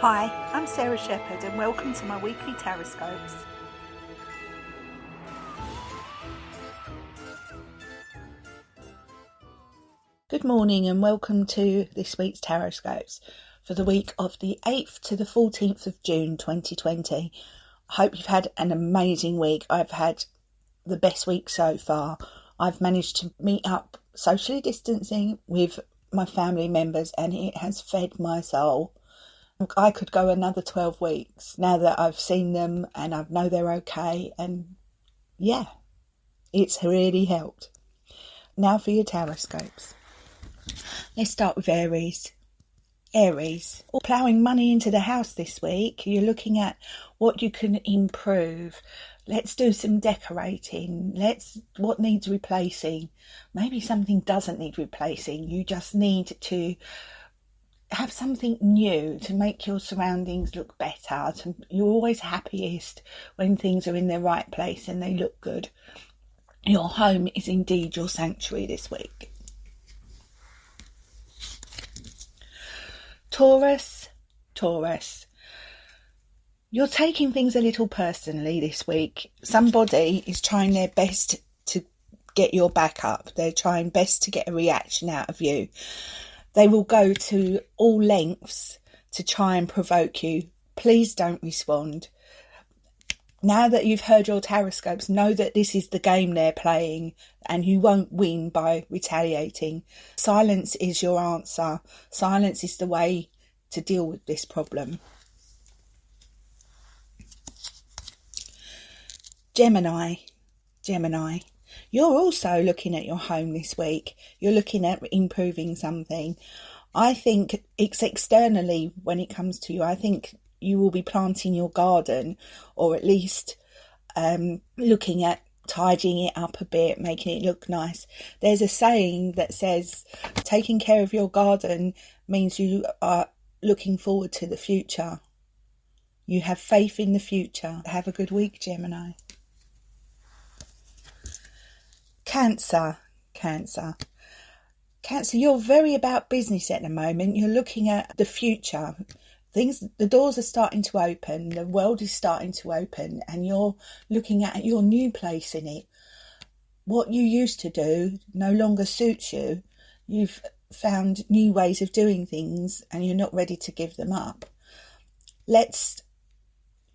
Hi, I'm Sarah Shepherd and welcome to my weekly Tarotscopes. Good morning and welcome to this week's Tarotscopes for the week of the 8th to the 14th of June 2020. I hope you've had an amazing week. I've had the best week so far. I've managed to meet up socially distancing with my family members and it has fed my soul. I could go another 12 weeks now that I've seen them and I know they're okay, and yeah, it's really helped. Now for your Tarotscopes. Let's start with Aries. Aries, ploughing money into the house this week. You're looking at what you can improve. Let's do some decorating. What needs replacing. Maybe something doesn't need replacing. You just need to have something new to make your surroundings look better. You're always happiest when things are in their right place and they look good. Your home is indeed your sanctuary this week. Taurus, you're taking things a little personally this week. Somebody is trying their best to get your back up. They're trying best to get a reaction out of you. They will go to all lengths to try and provoke you. Please don't respond. Now that you've heard your Tarotscopes, know that this is the game they're playing and you won't win by retaliating. Silence is your answer. Silence is the way to deal with this problem. Gemini. You're also looking at your home this week. You're looking at improving something. I think it's externally when it comes to you. I think you will be planting your garden, or at least looking at tidying it up a bit, making it look nice. There's a saying that says taking care of your garden means you are looking forward to the future. You have faith in the future. Have a good week, Gemini. Cancer, you're very about business at the moment. You're looking at the future. The doors are starting to open, the world is starting to open, and you're looking at your new place in it. What you used to do no longer suits you. You've found new ways of doing things and you're not ready to give them up. Let's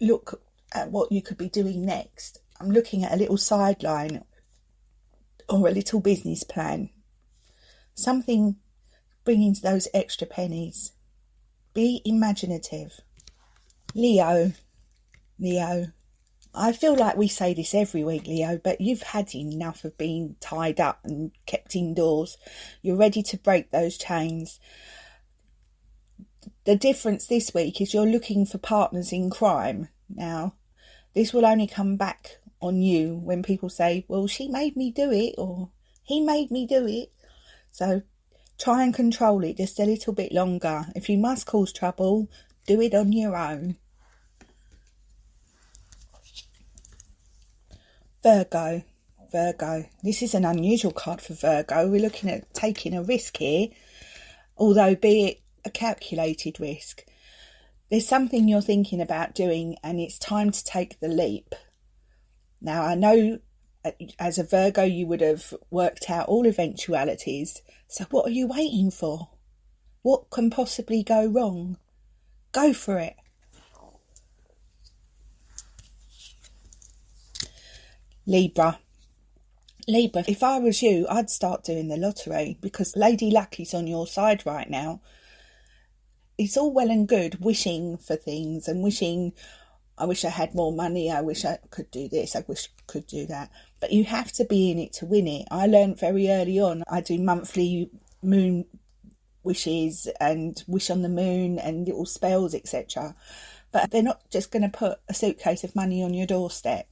look at what you could be doing next. I'm looking at a little sideline or a little business plan. Something bringing those extra pennies. Be imaginative. Leo. I feel like we say this every week, Leo, but you've had enough of being tied up and kept indoors. You're ready to break those chains. The difference this week is you're looking for partners in crime. Now, this will only come back on you when people say, well, she made me do it, or he made me do it. So try and control it just a little bit longer. If you must cause trouble, do it on your own. Virgo. This is an unusual card for Virgo. We're looking at taking a risk here, although be it a calculated risk. There's something you're thinking about doing and it's time to take the leap. Now, I know as a Virgo you would have worked out all eventualities. So what are you waiting for? What can possibly go wrong? Go for it. Libra, if I was you, I'd start doing the lottery because Lady Lucky's on your side right now. It's all well and good wishing for things and wishing, I wish I had more money, I wish I could do this, I wish I could do that. But you have to be in it to win it. I learned very early on, I do monthly moon wishes and wish on the moon and little spells, etc. But they're not just going to put a suitcase of money on your doorstep.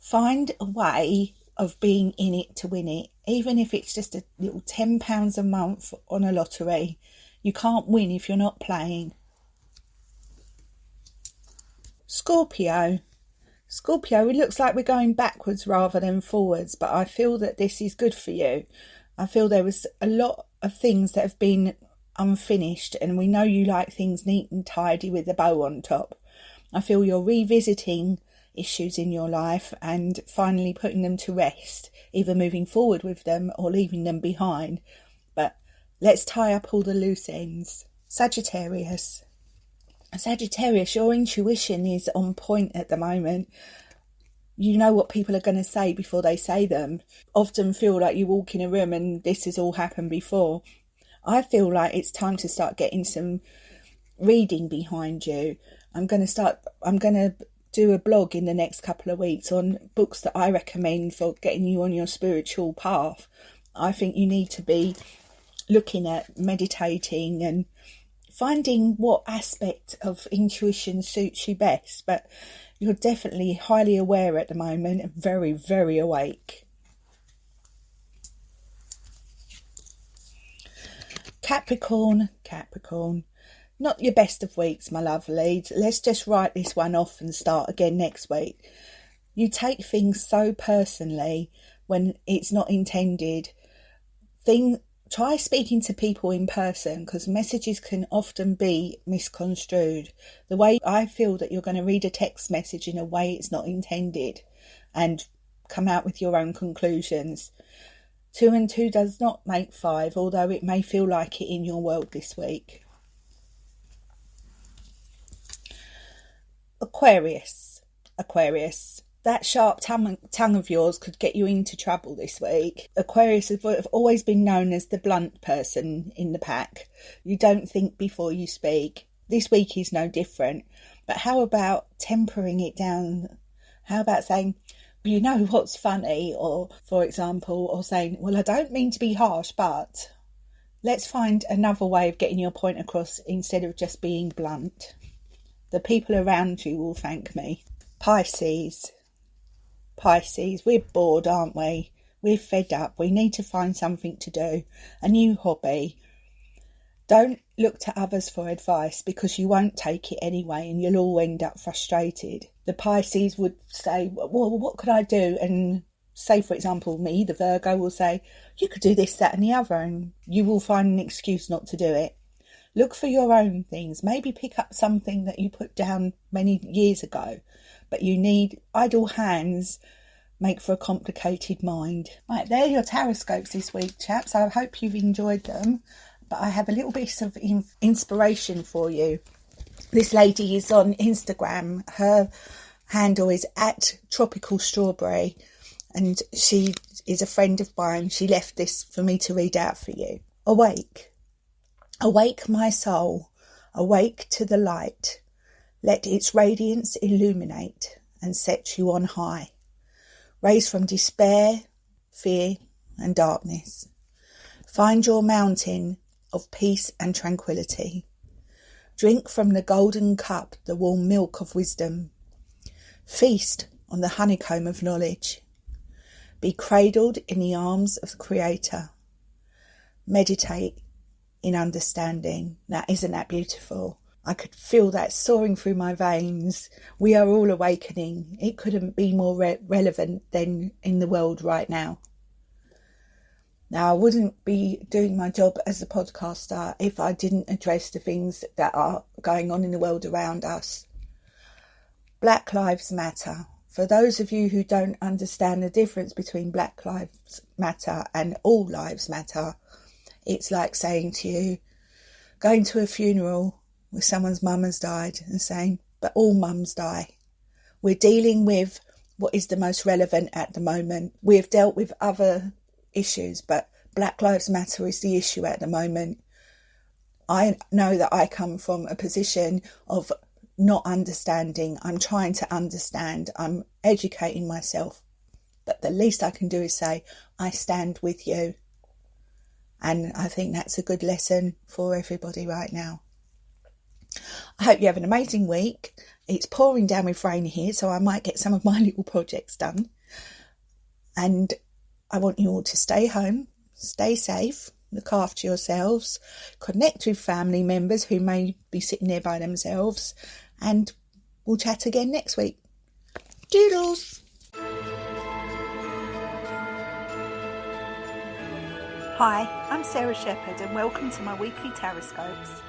Find a way of being in it to win it, even if it's just a little £10 a month on a lottery. You can't win if you're not playing. Scorpio, it looks like we're going backwards rather than forwards, but I feel that this is good for you. I feel there was a lot of things that have been unfinished, and we know you like things neat and tidy with a bow on top. I feel you're revisiting issues in your life and finally putting them to rest, either moving forward with them or leaving them behind. But let's tie up all the loose ends. Sagittarius, your intuition is on point at the moment. You know what people are going to say before they say them. Often feel like you walk in a room and this has all happened before. I feel like it's time to start getting some reading behind you. I'm going to do a blog in the next couple of weeks on books that I recommend for getting you on your spiritual path. I think you need to be looking at meditating and finding what aspect of intuition suits you best. But you're definitely highly aware at the moment and very, very awake. Capricorn. Not your best of weeks, my lovelies. Let's just write this one off and start again next week. You take things so personally when it's not intended. Try speaking to people in person, because messages can often be misconstrued. The way I feel that you're going to read a text message in a way it's not intended and come out with your own conclusions. 2 and 2 does not make 5, although it may feel like it in your world this week. Aquarius, that sharp tongue of yours could get you into trouble this week. Aquarius have always been known as the blunt person in the pack. You don't think before you speak. This week is no different. But how about tempering it down? How about saying, you know what's funny? Or, for example, or saying, well, I don't mean to be harsh, but let's find another way of getting your point across instead of just being blunt. The people around you will thank me. Pisces, we're bored, aren't we? We're fed up. We need to find something to do. A new hobby. Don't look to others for advice, because you won't take it anyway and you'll all end up frustrated. The Pisces would say, well, what could I do? And say, for example, me, the Virgo, will say, you could do this, that and the other, and you will find an excuse not to do it. Look for your own things. Maybe pick up something that you put down many years ago. But you need idle hands make for a complicated mind. Right, they're your Tarotscopes this week, chaps. I hope you've enjoyed them. But I have a little bit of inspiration for you. This lady is on Instagram. Her handle is @tropicalstrawberry. And she is a friend of mine. She left this for me to read out for you. Awake, my soul, awake to the light. Let its radiance illuminate and set you on high. Raise from despair, fear and darkness. Find your mountain of peace and tranquility. Drink from the golden cup the warm milk of wisdom. Feast on the honeycomb of knowledge. Be cradled in the arms of the Creator. Meditate in understanding. Now, isn't that beautiful? I could feel that soaring through my veins. We are all awakening. It couldn't be more relevant than in the world right now. Now, I wouldn't be doing my job as a podcaster if I didn't address the things that are going on in the world around us. Black Lives Matter. For those of you who don't understand the difference between Black Lives Matter and All Lives Matter, it's like saying to you, going to a funeral where someone's mum has died and saying, but all mums die. We're dealing with what is the most relevant at the moment. We've dealt with other issues, but Black Lives Matter is the issue at the moment. I know that I come from a position of not understanding. I'm trying to understand. I'm educating myself. But the least I can do is say, I stand with you. And I think that's a good lesson for everybody right now. I hope you have an amazing week. It's pouring down with rain here, so I might get some of my little projects done. And I want you all to stay home, stay safe, look after yourselves, connect with family members who may be sitting there by themselves, and we'll chat again next week. Doodles! Hi, I'm Sarah Shepherd and welcome to my weekly Tarotscopes.